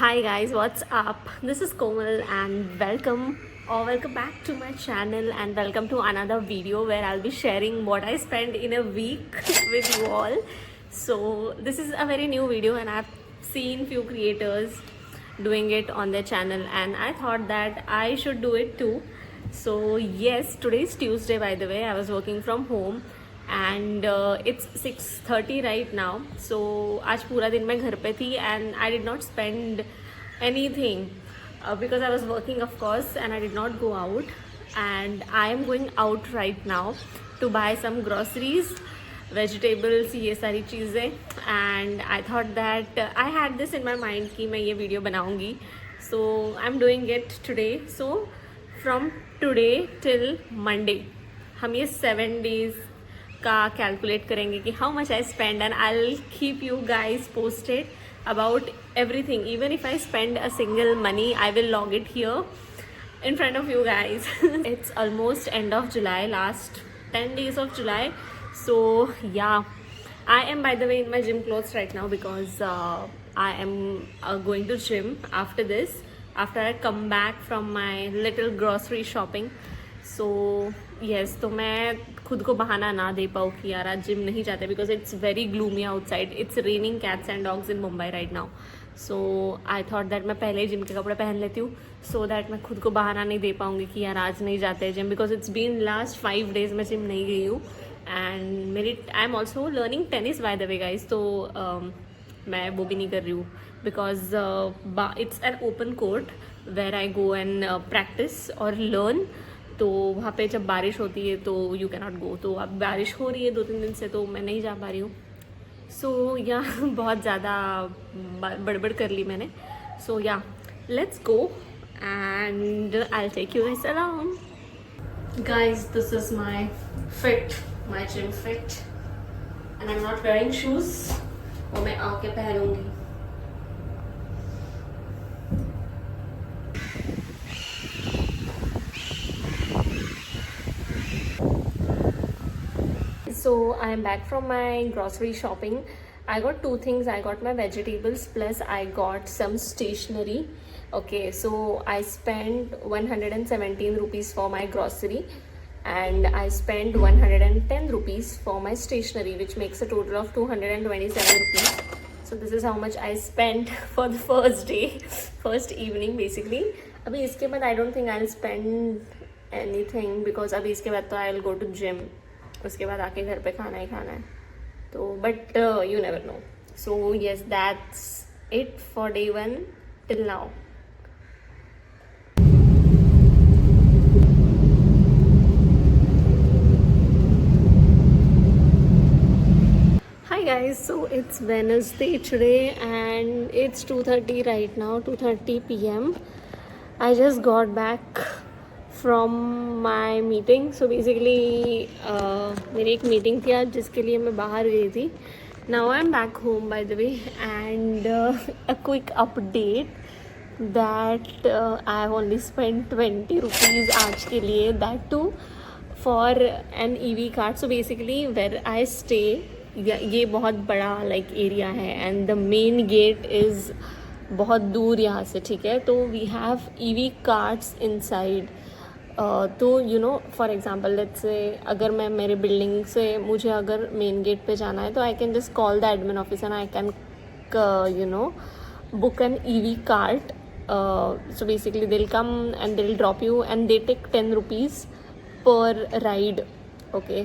Hi guys, what's up? This is Komal and welcome back to my channel and welcome to another video where I'll be sharing what I spend in a week with you all. So this is a very new video and I've seen few creators doing it on their channel and I thought that I should do it too. So yes, today is Tuesday by the way. I was working from home and it's 6:30 right now. So आज पूरा दिन मैं घर पे थी and I did not spend anything because I was working of course and I did not go out, and I am going out right now to buy some groceries, vegetables, ये सारी चीज़ें. And I thought that I had this in my mind कि मैं ये video बनाऊँगी, so I'm doing it today. So from today till Monday हम ये 7 days का कैलकुलेट करेंगे कि how much I spend and I will keep you guys posted about everything. Even if I spend a single money I will log it here in front of you guys. It's almost end of July, last 10 days of July. So yeah, I am by the way in my gym clothes right now because I am going to gym after this, after I come back from my little grocery shopping. So yes, तो मैं खुद को बहाना ना दे पाऊँ कि यार आज जिम नहीं जाते because it's very gloomy outside. It's raining cats and dogs in Mumbai right now. So I thought that मैं पहले ही जिम के कपड़े पहन लेती हूँ सो दैट मैं खुद को बहाना नहीं दे पाऊँगी कि यार आज नहीं जाते gym, because it's been last 5 days मैं जिम नहीं गई हूँ. एंड मेरी I am also learning tennis by the way guys. तो मैं वो भी नहीं कर रही हूँ because it's an open court where I go and practice और लर्न. तो वहाँ पे जब बारिश होती है तो यू कैन नॉट गो. तो अब बारिश हो रही है 2-3 दिन से तो मैं नहीं जा पा रही हूँ. सो या बहुत ज़्यादा बड़बड़ कर ली मैंने. So yeah let's go and I will take you guys around. Guys, this is my fit, my gym fit and I am not wearing shoes. वो मैं आके पहनूंगी. So I am back from my grocery shopping. I got 2 things. I got my vegetables plus I got some stationery. Okay, so I spent 117 rupees for my grocery and I spent 110 rupees for my stationery, which makes a total of 227 rupees. So this is how much I spent for the first day, first evening basically. अभी इसके बाद I don't think I'll spend anything because अभी इसके बाद तो I'll go to gym. उसके बाद आके घर पे खाना ही खाना है. तो but you never know. So yes, that's it for day 1 till now. Hi guys, so it's Wednesday today and it's 2:30 right now, 2:30 p.m. I just got back from my meeting. So basically मेरी एक meeting थी आज जिसके लिए मैं बाहर गई थी. Now I am back home by the way and a quick update that I have only spend 20 rupees आज के लिए, that too for an EV card. So basically where I stay, ये बहुत बड़ा लाइक एरिया है and the main gate is बहुत दूर यहाँ से. ठीक है, तो we have EV cards inside. तो you know for example let's say अगर मैं मेरे बिल्डिंग से मुझे अगर मेन गेट पे जाना है तो I can just call the admin office and I can you know book an EV card. So basically they will come and they will drop you and they take 10 rupees per ride. Okay,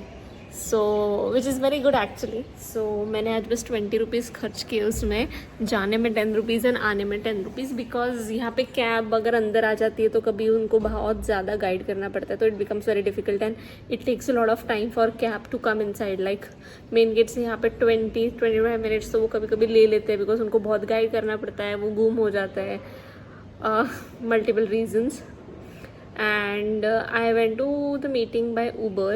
so which is very good actually. So मैंने आज बस 20 rupees खर्च किए उसमें, जाने में 10 rupees and आने में 10 रुपीज़. बिकॉज यहाँ पे कैब अगर अंदर आ जाती है तो कभी उनको बहुत ज़्यादा गाइड करना पड़ता है तो it becomes very difficult and it takes a lot of time for cab to come inside. Like main gate से यहाँ पे 20-25 मिनट्स तो वो कभी कभी ले लेते हैं बिकॉज उनको बहुत गाइड करना पड़ता है, वो गुम हो जाता है, multiple reasons. And I went to the meeting by Uber,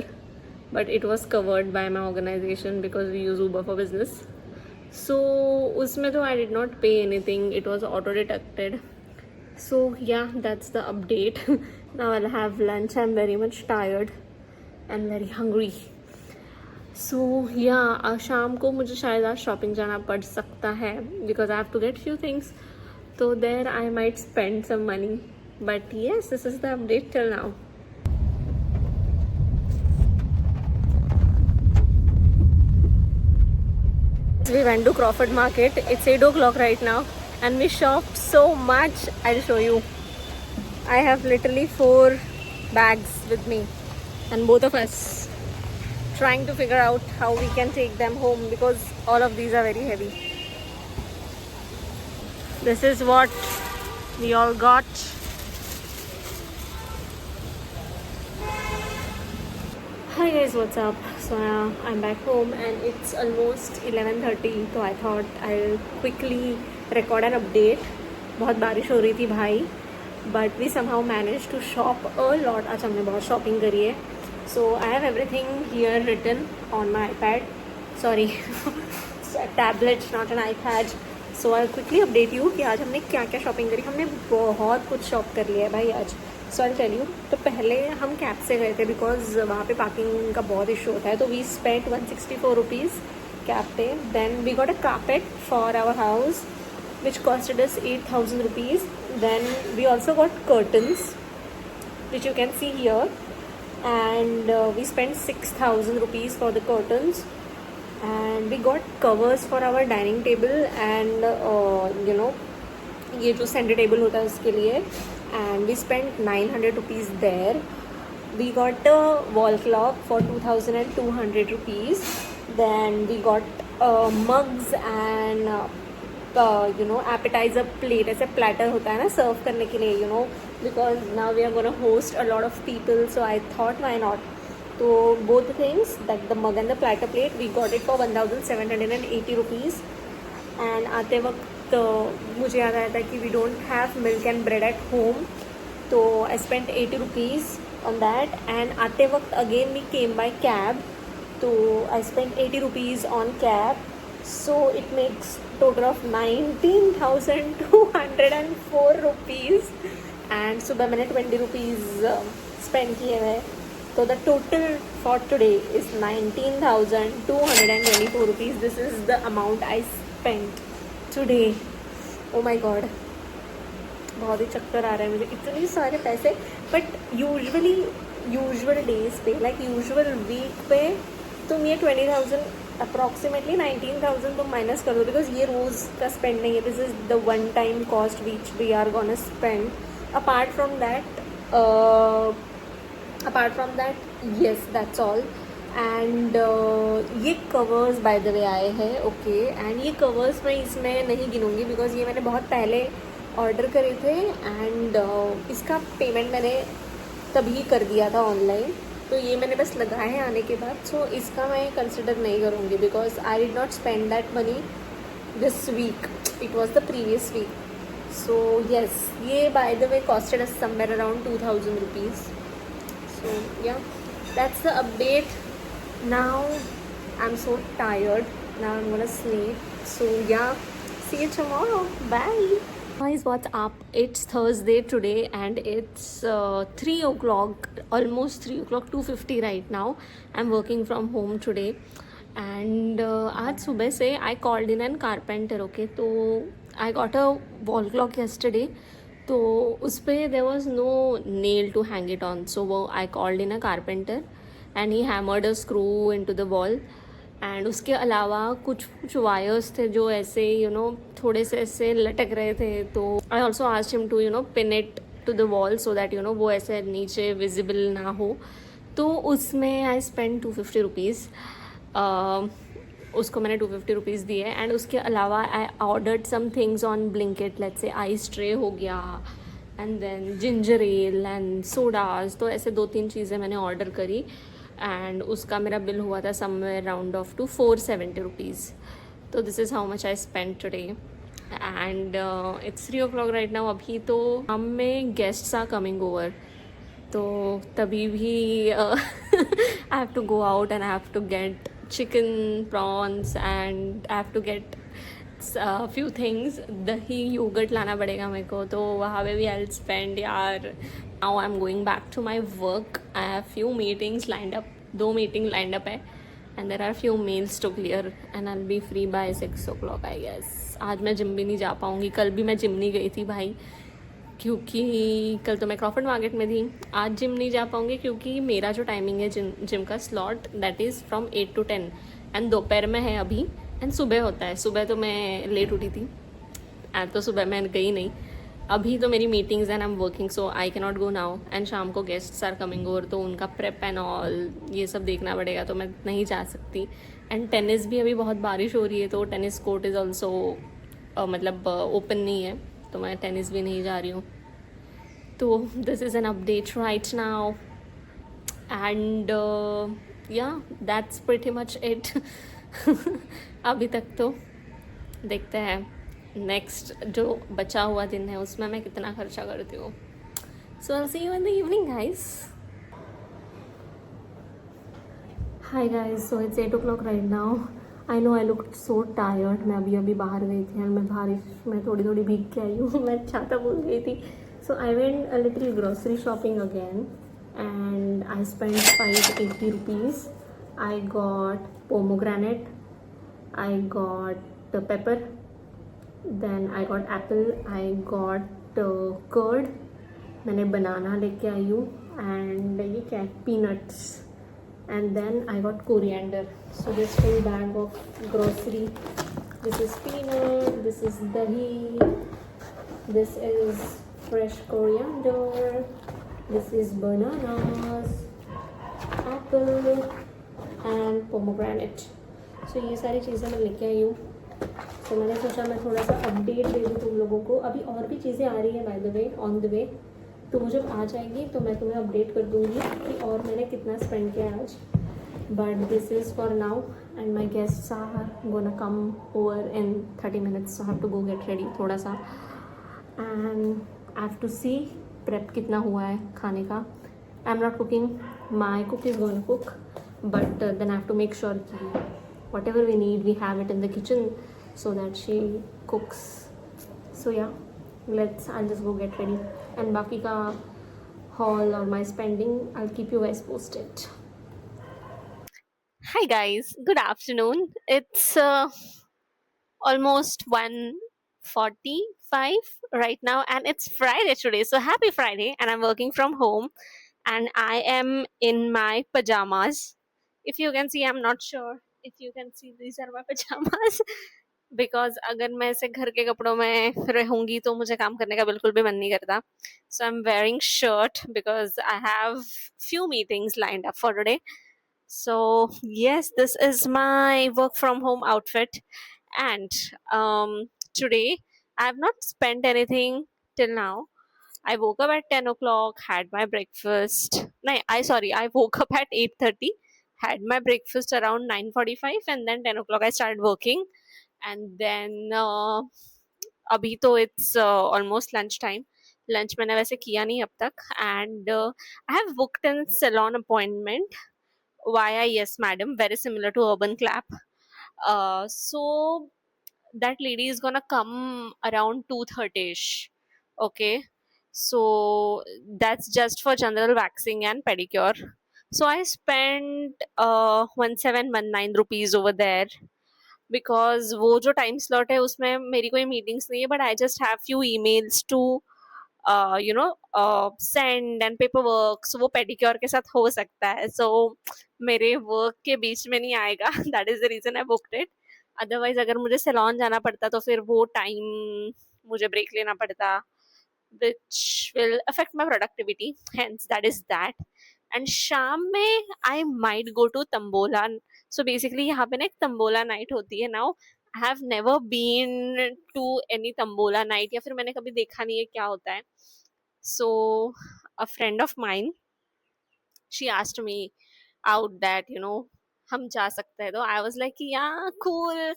but it was covered by my organization because we use Uber for business. So उसमें तो I did not pay anything, it was auto deducted. So yeah, that's the update. Now I'll have lunch. I'm very much tired and very hungry. So yeah, शाम को मुझे शायद आज shopping जाना पड़ सकता है because I have to get few things. So there I might spend some money. But yes, this is the update till now. We went to Crawford Market. It's 8 o'clock right now and we shopped so much. I'll show you. I have literally 4 bags with me and both of us trying to figure out how we can take them home because all of these are very heavy. This is what we all got. Hi guys, what's up? So I'm back home and it's almost 11:30. So I thought I'll quickly record an update. बहुत बारिश हो रही थी भाई, but we somehow managed to shop a lot. आज हमने बहुत shopping करी है. So I have everything here written on my iPad. Sorry, a tablet, not an iPad. So I'll quickly update you कि आज हमने क्या क्या shopping करी. हमने बहुत कुछ shop कर लिया है भाई आज. So I'll tell you. तो पहले हम कैब से गए थे बिकॉज वहाँ पे पार्किंग का बहुत इशू होता है. तो वी स्पेंट 164 रुपीज़ कैब पे. Then we got a carpet for our house which costed us 8,000 rupees. Then we also got curtains which you can see here and we spent 6,000 rupees for the curtains and we got covers for our dining table and you know ये जो centre table होता है उसके लिए and we spent 900 rupees there. We got a wall clock for 2,200 rupees. Then we got mugs and you know appetizer plate. ऐसे platter होता है ना serve करने के लिए, you know, because now we are gonna host a lot of people, so I thought why not. So both the things, like the mug and the platter plate, we got it for 1,780 rupees. And आते वक्त मुझे याद आया था कि we don't have milk and bread at home, तो I spent 80 rupees on that. And आते वक्त again we came by cab, तो I spent 80 rupees on cab. So it makes total of 19,204 rupees. And सुबह मैंने 20 rupees spend किए हुए. So the total for today is 19,224 rupees. This is the amount I spent today. Oh my god, बहुत ही चक्कर आ रहा है मुझे, इतने सारे पैसे. बट यूजुअल डेज पे, लाइक यूजुअल वीक पे तुम ये 20,000 अप्रॉक्सीमेटली 19,000 तुम माइनस कर दो बिकॉज ये रोज़ का स्पेंड नहीं है. This is the one time cost which we are gonna spend. Apart from that yes, that's all. And ये कवर्स बाय द वे आए हैं. ओके, एंड ये कवर्स मैं इसमें नहीं गिनूंगी बिकॉज ये मैंने बहुत पहले ऑर्डर करे थे एंड इसका पेमेंट मैंने तभी कर दिया था ऑनलाइन. तो ये मैंने बस लगाए हैं आने के बाद. सो इसका मैं कंसिडर नहीं करूँगी because I did not spend that money this week. It was the previous week. So yes, ये by the way costed us somewhere around 2,000 rupees. So yeah, that's the update. Now I'm so tired. Now I'm gonna sleep. So yeah, see you tomorrow. Bye. Guys, what's up? It's Thursday today and it's 3 o'clock, almost 3 o'clock, 2:50 right now. I'm working from home today and आज सुबह से I called in an carpenter. Okay, तो I got a wall clock yesterday. तो उस पर there was no nail to hang it on. So I called in a carpenter and he hammered a screw into the wall. And उसके अलावा कुछ wires थे जो ऐसे थोड़े से ऐसे लटक रहे थे. तो I also asked him to pin it to the wall so that वो ऐसे नीचे विजिबल ना हो. तो उसमें आई स्पेंड 250 रुपीज़. उसको मैंने 250 रुपीज़ दिए. एंड उसके अलावा I ordered some things on Blinkit. Let's say ice tray हो गया and then ginger ale and sodas. तो ऐसे 2-3 चीज़ें मैंने ऑर्डर करी एंड उसका मेरा बिल हुआ था somewhere round off to 470 rupees. तो this is how much I spend today. And it's 3 o'clock right now. अभी तो हम में गेस्ट्स आर कमिंग ओवर, तो तभी भी I have to go out and I have to get chicken, prawns and I have to get few things. दही yogurt लाना पड़ेगा मेरे को, तो वहाँ पे भी I'll spend यार. Now I'm going back to my work. I have few meetings lined up. 2 meetings lined up है and there are few mails to clear and I'll be free by 6 o'clock I guess. आज मैं gym भी नहीं जा पाऊँगी। कल भी मैं जिम नहीं गई थी भाई, क्योंकि कल तो मैं क्रॉफर्ड मार्केट में थी। आज जिम नहीं जा पाऊँगी क्योंकि मेरा जो टाइमिंग है जिम का slot that is from 8 to 10 and दोपहर में है अभी, एंड सुबह होता है। सुबह तो मैं लेट उठी थी एंड तो सुबह मैं गई नहीं। अभी तो मेरी meetings and I am working so I can not go now, and शाम को गेस्ट्स आर कमिंग ओवर तो उनका प्रेप एंड ऑल ये सब देखना पड़ेगा, तो मैं नहीं जा सकती। एंड टेनिस भी अभी बहुत बारिश हो रही है तो टेनिस कोर्ट इज़ ऑल्सो मतलब ओपन नहीं है, तो मैं टेनिस भी नहीं जा रही हूँ। तो this is an update right now and या दैट्स प्रिटी मच इट। अभी तक तो देखते हैं नेक्स्ट जो बचा हुआ दिन है उसमें मैं कितना खर्चा करती हूँ। So I see you in the evening guys. Hi guys, so it's 8 o'clock right now. I know I look so tired. मैं अभी अभी बाहर गई थी और मैं बारिश में थोड़ी थोड़ी भीग के आई हूँ। मैं छाता भूल गई थी। So I went a little grocery shopping again and I spend 580 rupees. I got pomegranate, I got pepper, then I got apple, I got curd, मैंने बनाना लेके आई हूँ एंड ये क्या है peanuts, and then I got coriander. So this full bag of grocery. This is peanut, this is dahi, this is fresh coriander, this is bananas, apple and pomegranate. So ये सारी चीज़ें मैं लेके आई हूँ. तो मैंने सोचा मैं थोड़ा सा अपडेट दे दूँ तुम लोगों को. अभी और भी चीज़ें आ रही हैं bye the way, on the way. तो वो जब आ जाएगी तो मैं तुम्हें अपडेट कर दूँगी कि और मैंने कितना स्पेंड किया आज. But this is for now and my guests are gonna come over in 30 minutes. I have to go get ready थोड़ा सा and I have to see prep कितना हुआ है खाने का. I am not cooking, my cook is gonna cook. But then I have to make sure कि whatever we need we have it in the kitchen so that she cooks. So yeah, I'll just go get ready and बाकी का haul or my spending I'll keep you guys posted. Hi guys, good afternoon. It's almost 1:45 right now and it's Friday today, so happy Friday. And I'm working from home and I am in my pajamas. If you can see, I'm not sure if you can see, these are my pajamas. Because अगर मैं ऐसे घर के कपड़ों में रहूंगी तो मुझे काम करने का बिल्कुल भी मन नहीं करता. So I am wearing shirt because I have few meetings lined up for today. So yes, this is my work from home outfit. And today I have not spent anything till now. I woke up at 10 o'clock, had my breakfast. No, I woke up at 8:30, had my breakfast around 9:45, and then 10 o'clock I started working. And then अभी तो it's almost lunch time. Lunch मैंने वैसे किया नहीं अब तक. And I have booked a salon appointment via Yes Madam, very similar to Urban Clap. So that lady is gonna come around 2:30ish. Okay, so that's just for general waxing and pedicure. So I spent 1719 rupees over there because वो जो time slot है उसमें मेरी कोई meetings नहीं है, but I just have few emails to send and paperwork. So वो pedicure के साथ हो सकता है. So मेरे work के बीच में नहीं आएगा. That is the reason I booked it. Otherwise अगर मुझे सैलॉन जाना पड़ता तो फिर वो टाइम मुझे ब्रेक लेना पड़ता, which will affect my productivity. Hence that is that. And शाम में I might go to tambola. So basically यहाँ पे ना एक तंबोला नाइट होती है. Now I have never been to any tambola night, या फिर मैंने कभी देखा नहीं है क्या होता है. So a friend of mine, she asked me out that हम जा सकते हैं. तो I was like yeah cool.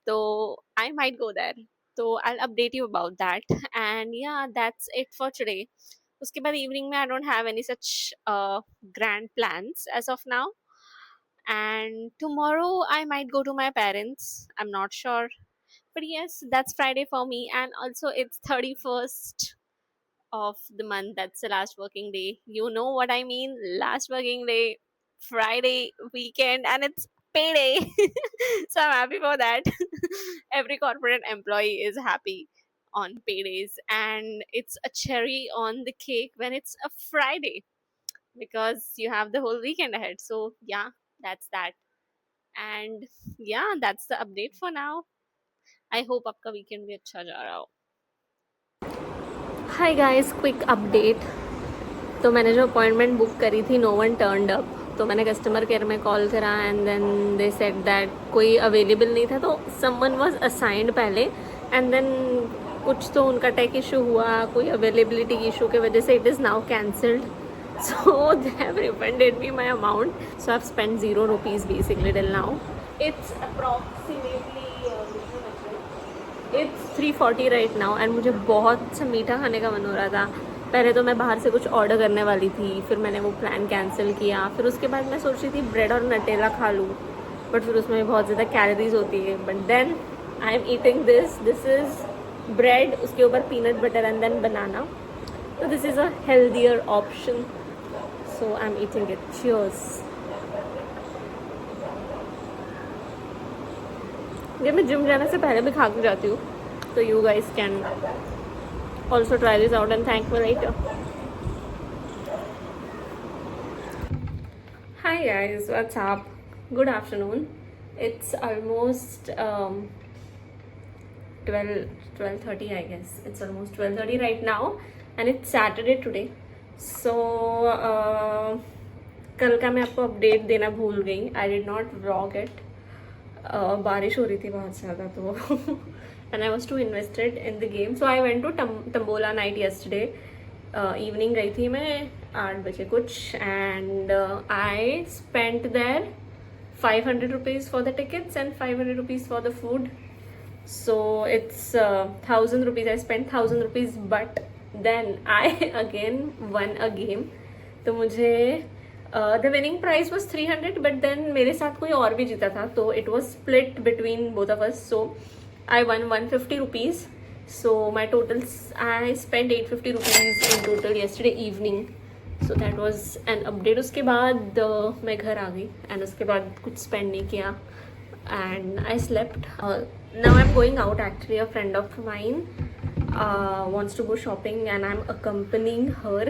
So I might go there. So I'll update you about that. And yeah, that's it for today. उसके बाद evening में I don't have any such grand plans as of now. And tomorrow I might go to my parents. I'm not sure. But yes, that's Friday for me. And also it's 31st of the month. That's the last working day. You know what I mean? Last working day, Friday, weekend, and it's payday. So I'm happy for that. Every corporate employee is happy on paydays, and it's a cherry on the cake when it's a Friday because you have the whole weekend ahead. So yeah, that's that. And yeah, that's the update for now. I hope आपका weekend भी अच्छा जा रहा हो. Hi guys, quick update. तो मैंने जो appointment book करी थी, नो वन टर्नड अप. तो मैंने कस्टमर केयर में कॉल करा and then they said that कोई अवेलेबल नहीं था. तो समवन वाज असाइंड पहले एंड देन कुछ तो उनका टेक इशू हुआ, कोई अवेलेबिलिटी इशू के वजह से it is now cancelled. So they have refunded me my amount. So I've spent 0 rupees basically till now. It's approximately it's 3:40 right now and मुझे बहुत सा मीठा खाने का मन हो रहा था. पहले तो मैं बाहर से कुछ ऑर्डर करने वाली थी, फिर मैंने वो प्लान कैंसिल किया. फिर उसके बाद मैं सोच रही थी ब्रेड और नटेला खा लूँ, बट फिर उसमें बहुत ज़्यादा कैलोरीज होती है. But then I am eating this is bread, उसके ऊपर peanut butter and then banana. So this is a healthier option. So I'm eating it. Cheers. ये मैं जिम जाने से पहले भी खा के जाती हूँ. So you guys can also try this out and thank me later. Hi guys, what's up? Good afternoon. It's almost 12:30 I guess. It's almost 12:30 right now. And it's Saturday today. So कल का मैं आपको update देना भूल गई. I did not vlog it. बारिश हो रही थी बहुत ज़्यादा तो and I was too invested in the game. So I went to Tambola night yesterday. Evening गई थी मैं 8 बजे कुछ and I spent there 500 rupees for the tickets and 500 rupees for the food. So it's 1000 rupees. I spent 1000 rupees, but then I again won a game. तो मुझे the winning price was 300, but then मेरे साथ कोई और भी जीता था, तो it was split between both of us. So I won 150 rupees. So my total, I spent 850 rupees in total yesterday evening. So that was an update. उसके बाद मैं घर आ गई and उसके बाद कुछ spend नहीं किया and I slept. Now I'm going out actually. A friend of mine wants to go shopping and I'm accompanying her.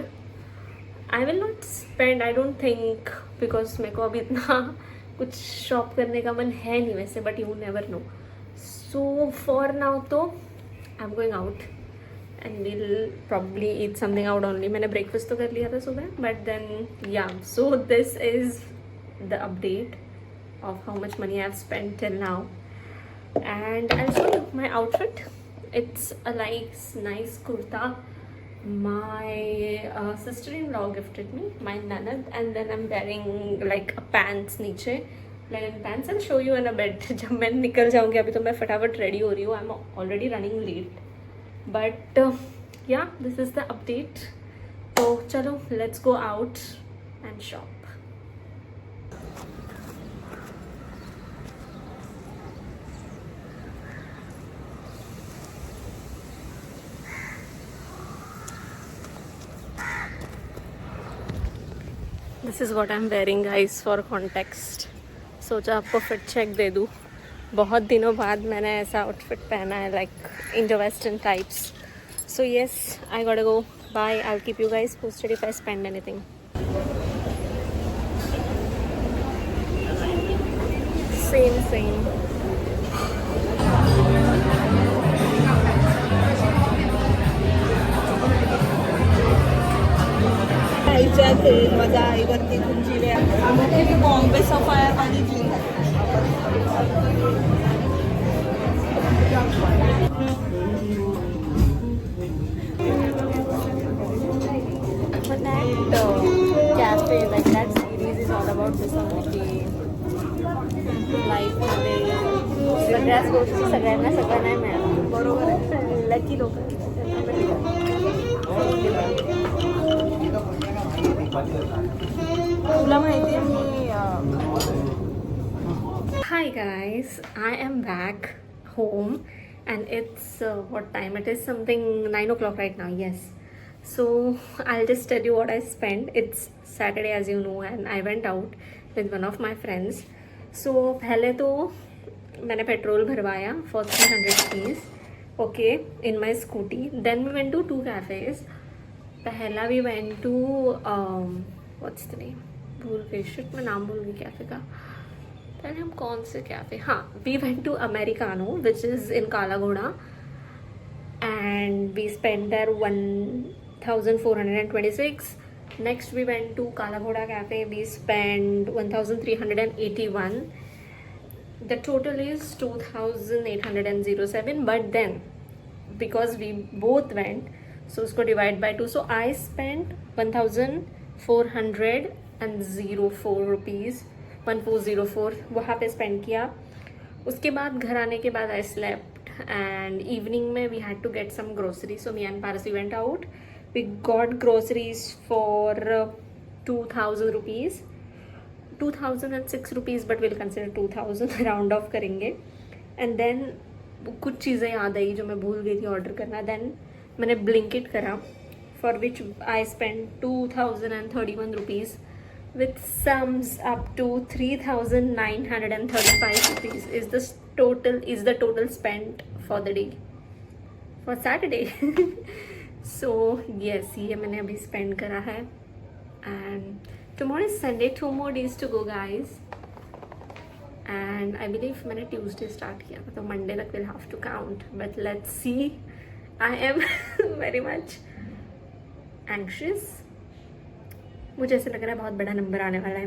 I will not spend, I don't think, because मेरे को अभी इतना कुछ शॉप करने का मन है नहीं वैसे, but you never know. So for now तो I'm going out and we'll probably eat something out only. मैंने breakfast तो कर लिया था सुबह, but then yeah. So this is the update of how much money I've spent till now. And I'll show you my outfit. It's a nice kurta. My sister-in-law gifted me, my nanad, and then I'm wearing like a pants नीचे, linen pants. I'll show you in a bit. जब मैं निकल जाऊँगी, अभी तो मैं फटाफट ready हो रही हूँ. I'm already running late. But yeah, this is the update. तो चलो, let's go out and shop. This is what I am wearing guys for context. सोचा आपको फिट चेक दे दूँ. बहुत दिनों बाद मैंने ऐसा आउटफिट पहना है, like Indo western types. So yes, I got go. Bye. I will keep you guys posted if I spend anything. सेम मजा आई वरती तुमची वेळ बॉम्बे सफायर माझी gin But that cafe, like that series is all about this only life मध्ये सगळ्याच गोष्टी सगळ्यांना सगळं नाही मिळालं. बरोबर आहे. लकी लोक. Hi guys, I am back home and it's what time it is, something 9 o'clock right now. Yes, so I'll just tell you what I spent. It's Saturday, as you know, and I went out with one of my friends. सो पहले तो मैंने petrol भरवाया for 300 rupees, okay, in my scooty. Then we went to 2 cafes. पहला we went to what's the name, भूल गई, shit मैं नाम भूल गई कैफ़े का. पहले हम कौन से कैफ़े, हाँ, we went to Americano which is in Kala Ghoda and we spent there 1426. Next we went to Kala Ghoda Cafe. We spent 1381. The total is 2807, but then because we both went, so usko divide by 2, so I spent 1404 rupees, 1404 वहाँ पे spend किया. उसके बाद घर आने के बाद I slept. And evening में we had to get some groceries, so me and Parsi went out. We got groceries for 2000 rupees, 2006 rupees, but we'll consider 2000 round off करेंगे. And then कुछ चीज़ें याद आई जो मैं भूल गई थी ऑर्डर करना. Then मैंने Blinkit करा, for which I spent 2031 rupees, with sums up to 3935 rupees is the total spent for the day, for Saturday. So yes, ये मैंने अभी spend करा है. And tomorrow is Sunday, 2 more days to go guys. And I believe मैंने Tuesday start किया था, तो Monday तक we'll have to count, but let's see. I am very much anxious. मुझे ऐसा लग रहा है बहुत बड़ा नंबर आने वाला है,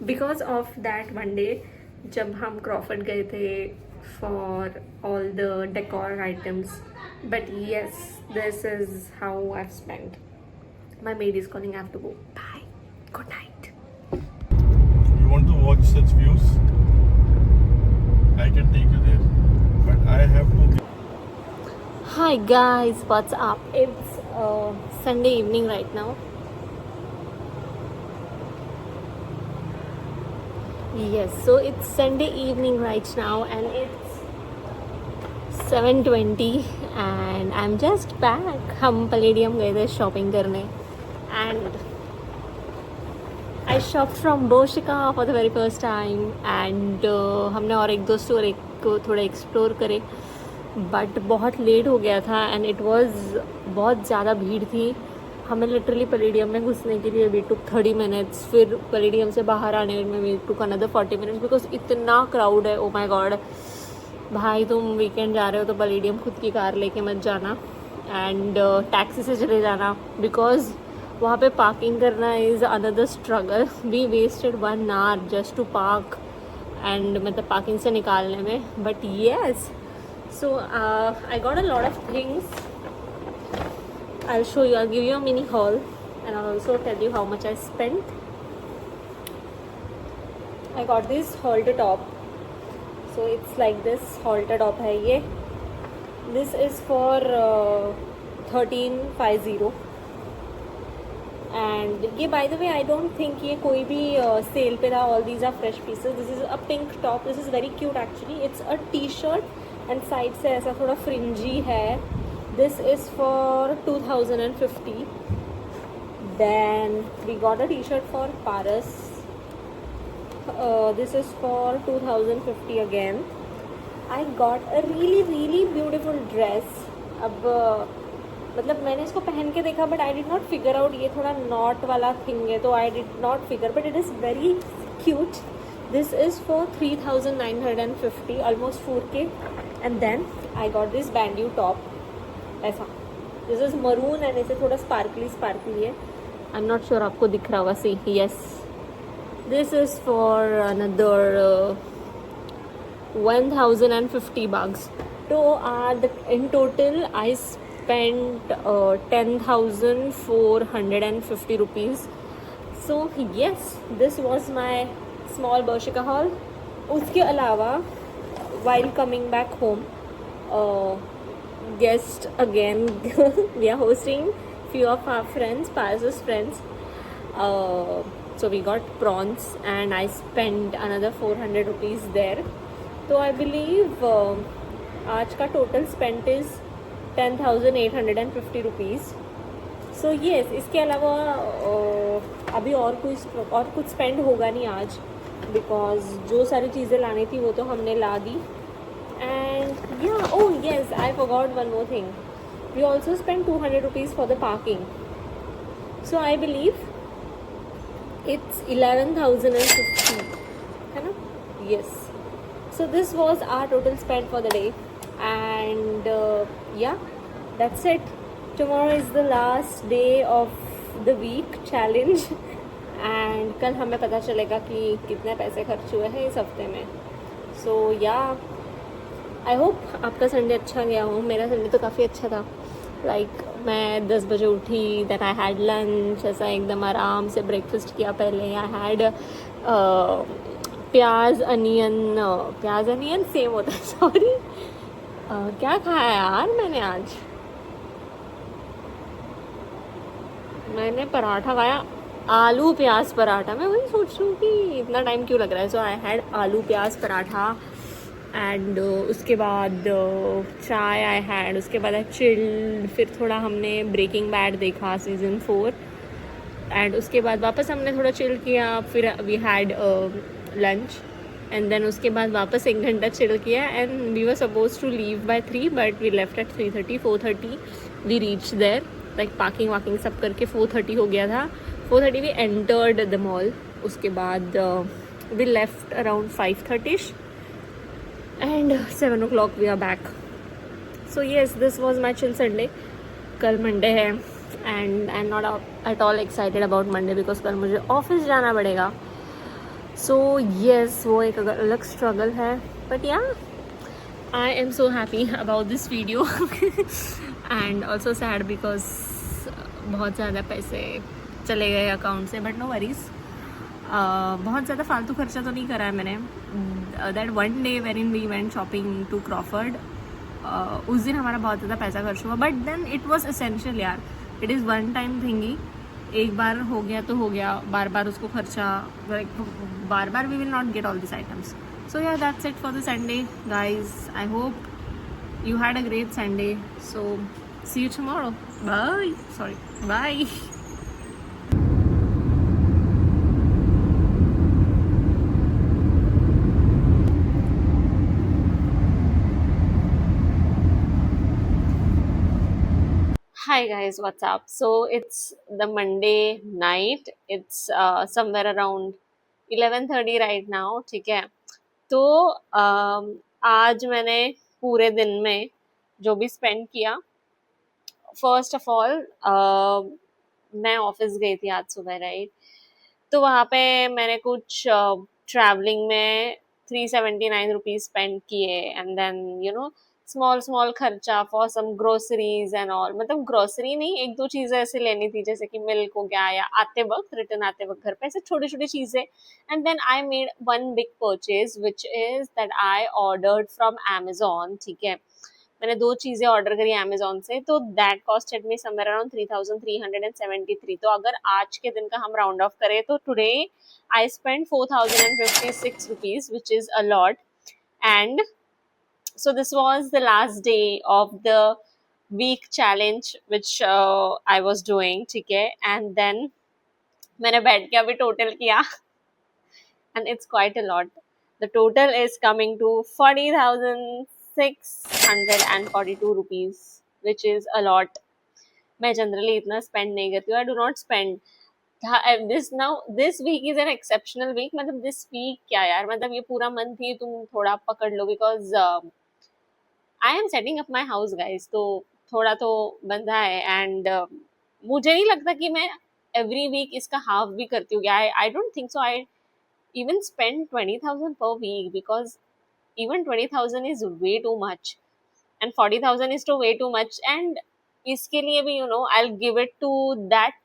because of that one day जब हम क्रॉफर्ड गए थे for all the decor items. But yes, this is how I spend. My maid is calling, I have to go. Bye, good night. You want to watch such views? I can take you there, but I have to. Hi guys, what's up? It's Sunday evening right now. Yes, so it's Sunday evening right now and it's 7:20 and I'm just back. हम Palladium गए थे shopping करने and I shopped from Boshika for the very first time and हमने और एक दो store को थोड़ा एक्सप्लोर करे, बट बहुत लेट हो गया था एंड इट वाज बहुत ज़्यादा भीड़ थी. हमें लिटरली पैलेडियम में घुसने के लिए वी टुक 30 मिनट्स, फिर पैलेडियम से बाहर आने में we took another 40 minutes because इतना क्राउड है. ओ माय गॉड भाई, तुम वीकेंड जा रहे हो तो पैलेडियम खुद की कार लेके मत जाना एंड टैक्सी से चले जाना, बिकॉज वहाँ पे पार्किंग करना is another struggle. We wasted 1 hour just to park and मतलब पार्किंग से निकालने में. But yes, so I got a lot of things. I'll show you, I'll give you a mini haul and I'll also tell you how much I spent. I got this halter top, so it's like this halter top है ये. This is for 1350 and ये by the way I don't think ये कोई भी sale पे था. All these are fresh pieces. This is a pink top. This is very cute actually. It's a t-shirt and side से ऐसा थोड़ा fringy है. This is for 2050. Then we got a t-shirt for Paris. This is for 2050 again. I got a really beautiful dress. अब मतलब मैंने इसको पहन के देखा but I did not figure out, ये थोड़ा नॉट वाला थिंग है तो I did not figure, but it is very cute. This is for 3950, almost 4K. And then I got this bandeau top ऐसा. दिस इज मरून एंड ऐसे थोड़ा sparkly है. आई am not sure आपको दिख रहा होगा. See, yes, this is for another 1050 bucks. तो in total I spent 10,450 rupees. So yes, this was my small Boshika haul. उसके अलावा while coming back home, guest again we are hosting few of our friends, Pars's friends. So we got prawns and I spent another 400 rupees there. So I believe आज का total spent is 10,850 rupees. So yes, इसके अलावा अभी और कुछ spend होगा नहीं आज. बिकॉज जो सारी चीज़ें लानी थी वो तो हमने ला दी. एंड या oh yes, I forgot one more thing. We also spend 200 rupees for the parking. So I believe it's 11,050, है ना? Yes. So this was our total spend for the day, and yeah, that's it. Tomorrow is the last day of the week challenge, and कल हमें पता चलेगा कि कितने पैसे खर्च हुए हैं इस हफ्ते में. So yeah, आई होप आपका संडे अच्छा गया हो. मेरा संडे तो काफ़ी अच्छा था. मैं 10 बजे उठी, दैन आई हैड लंच, ऐसा एकदम आराम से ब्रेकफास्ट किया. पहले आई हैड प्याज अनियन सेम होता है सॉरी. क्या खाया यार मैंने पराठा खाया, आलू प्याज पराठा. मैं वही सोच रही हूँ कि इतना टाइम क्यों लग रहा है. सो आई हैड आलू प्याज पराठा. एंड उसके बाद चाय आई हैड. उसके बाद आई चिल्ड. फिर थोड़ा हमने ब्रेकिंग बैड देखा सीज़न 4. एंड उसके बाद वापस हमने थोड़ा चिल किया. फिर we had lunch. And then उसके बाद वापस 1 घंटा चिल किया. And we were suppose to leave by 3 but we left at 3:30. 4:30 we reach there. Parking walking सब करके 4:30 हो गया था. 4:30 वी एंटर्ड द मॉल. उसके बाद we left around 5:30 and 7 o'clock we are back. So yes, this was my chill Sunday. कल Monday है and I'm not at all excited about Monday because कल मुझे ऑफिस जाना पड़ेगा. So yes, वो एक अलग स्ट्रगल है. But yeah, I am so happy about this video and also sad because बहुत ज़्यादा पैसे चले गए अकाउंट से. But no worries. बहुत ज़्यादा फालतू खर्चा तो नहीं करा है मैंने. That one day where in we went shopping to Crawford, उस दिन हमारा बहुत ज़्यादा पैसा खर्च हुआ. But then it was essential यार. It is one time thingy. एक बार हो गया तो हो गया. बार बार उसको खर्चा, बार बार we will not get all this items. So yeah that's it for the Sunday guys. I hope you had a great Sunday. So see you tomorrow. Bye. Hi guys, what's up? So it's the Monday night. It's somewhere around 11:30 right now. ठीक है. तो आज मैंने पूरे दिन में जो भी स्पेंड किया, फर्स्ट ऑफ ऑल मैं ऑफिस गई थी आज सुबह राइट. तो वहाँ पे मैंने कुछ ट्रैवलिंग में 379 रुपीज स्पेंड किए. एंड देन स्मॉल खर्चा for some groceries and all. मतलब ग्रोसरी नहीं, 1-2 चीजें ऐसे लेनी थी जैसे कि मिल्क हो गया, या रिटर्न आते वक्त घर पे ऐसे छोटी छोटी चीजें. And then I made one big purchase which is that I ordered from Amazon. ठीक है, मैंने 2 चीजें ऑर्डर करी अमेजोन से. तो that costed me somewhere around 3,373. तो अगर आज के दिन का हम राउंड ऑफ करें तो today I spend 4,056 rupees which is a lot. And so this was the last day of the week challenge which I was doing. ठीक है. and then मैंने बैठ के अभी टोटल किया and it's quite a lot. The total is coming to 40,642 rupees which is a lot. मैं generally इतना spend नहीं करती हूँ. I do not spend. This week is an exceptional week. मतलब this week क्या यार, मतलब ये पूरा मंथ ही तुम थोड़ा पकड़ लो because I am setting up my house guys. तो थोड़ा तो बंधा है. एंड मुझे नहीं लगता कि मैं एवरी वीक इसका हाफ भी करती हूँ. I don't think so. I even spend 20,000 per week because even 20,000 is way too much and 40,000 is too way too much. And इसके लिए भी I'll give it to that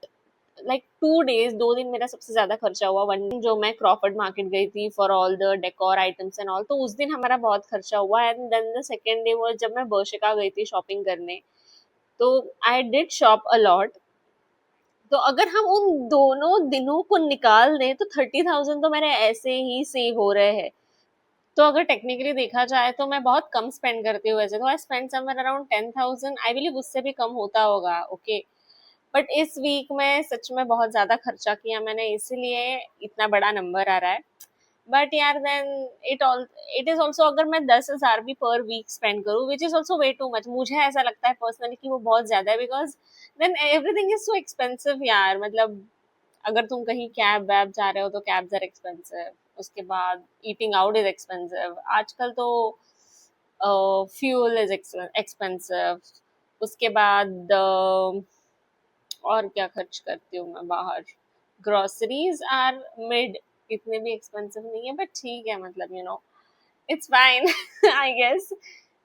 like 2 days. 2 दिन मेरा सबसे ज्यादा खर्चा हुआ. वन जो मैं क्रॉफर्ड मार्केट गई थी for all the decor items and all, तो उस दिन हमारा बहुत खर्चा हुआ. And then the second day वो जब मैं बर्शिका गई थी शॉपिंग करने, तो I did shop a lot. तो अगर हम उन दोनों दिनों को निकाल दें तो 30,000 तो मेरे ऐसे ही सेव हो रहे हैं. तो अगर टेक्निकली देखा जाए तो मैं बहुत कम स्पेंड करती हूँ. वैसे तो I spend somewhere around 10,000. I believe उससे भी कम होता होगा. ओके, बट इस वीक में सच में बहुत ज़्यादा खर्चा किया मैंने, इसीलिए इतना बड़ा नंबर आ रहा है. बट यार देन इट इज ऑल्सो, अगर मैं 10,000 भी पर वीक स्पेंड करूँ, which is also way too much, मुझे ऐसा लगता है पर्सनली कि वो बहुत ज्यादा है, because then everything is so expensive यार. मतलब अगर तुम कहीं कैब वैब जा रहे हो तो कैब्स आर एक्सपेंसिव, उसके बाद ईटिंग आउट इज एक्सपेंसिव, आजकल तो फ्यूल इज एक्सपेंसिव, उसके बाद और क्या खर्च करती हूँ मैं बाहर. ग्रोसरीज आर मिड, इतने भी एक्सपेंसिव नहीं है, बट ठीक है, मतलब it's fine. I guess.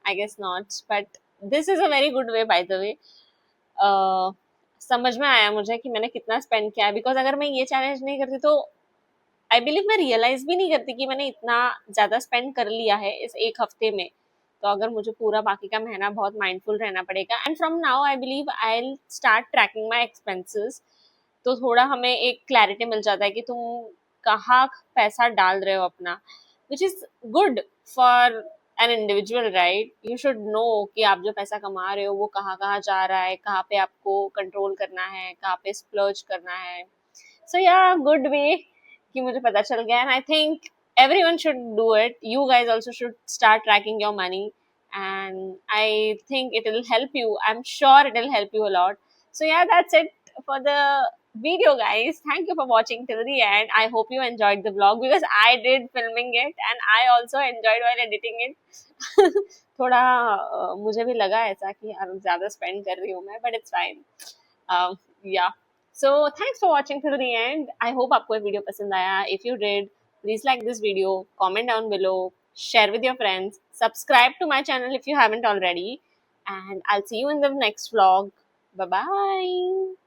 I guess not. But this is a very good way, by the way. समझ में आया मुझे कि मैंने कितना स्पेंड किया है, बिकॉज अगर मैं ये चैलेंज नहीं करती तो आई बिलीव मैं रियलाइज भी नहीं करती कि मैंने इतना ज्यादा स्पेंड कर लिया है इस एक हफ्ते में. तो अगर मुझे पूरा बाकी का महीना बहुत माइंडफुल रहना पड़ेगा, and from now I believe I will start tracking my expenses. तो थोड़ा हमें एक क्लैरिटी मिल जाता है कि तुम कहाँ पैसा डाल रहे हो अपना, which is good for an individual, right. You should know कि आप जो पैसा कमा रहे हो वो कहाँ कहाँ जा रहा है, कहाँ पे आपको कंट्रोल करना है, कहाँ पे स्प्लर्ज करना है. सो या गुड वे कि मुझे पता चल गया, and I think everyone should do it. You guys also should start tracking your money, and I think it will help you. I'm sure it will help you a lot. So yeah, that's it for the video, guys. Thank you for watching till the end. I hope you enjoyed the vlog, because I did filming it and I also enjoyed while editing it. थोड़ा मुझे भी लगा ऐसा कि यार ज़्यादा spend कर रही हूँ मैं, but it's fine. Yeah. So thanks for watching till the end. I hope आपको ये वीडियो पसंद आया. If you did, please like this video, comment down below, share with your friends, subscribe to my channel if you haven't already, and I'll see you in the next vlog. Bye bye.